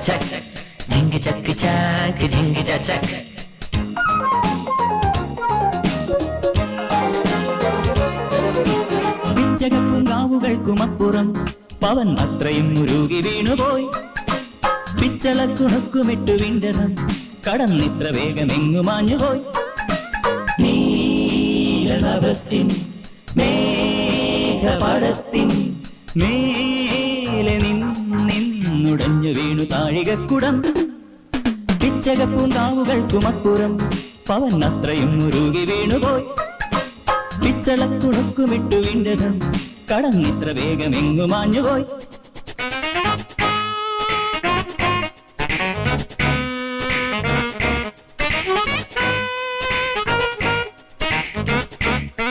ചക് zinc ചക്ക് ചാക്ക് zinc ചക് പിച്ചകപ്പുങ്കാവുകൾക്കുമപ്പുറം പവൻ അത്രയും മുരുകി വീണുപോയി. പിച്ചളക്കുണുക്കുമിട്ടു വിണ്ടതം കടന്നിത്ര വേഗമെങ്ങു മാഞ്ഞുപോയി. നീലനഭസിൻ മേഘപടത്തിൻ മേലെ നിന്നുടഞ്ഞു വീണു താഴികക്കുടം. പിച്ചകപ്പൂങ്കാവുകൾക്കുമപ്പുറം പവൻ അത്രയും മുരുകി വീണുപോയി. പിച്ചളക്കുണുക്കുമിട്ടു വിണ്ടതം കടന്നിത്ര വേഗമെങ്ങു മാഞ്ഞുപോയി.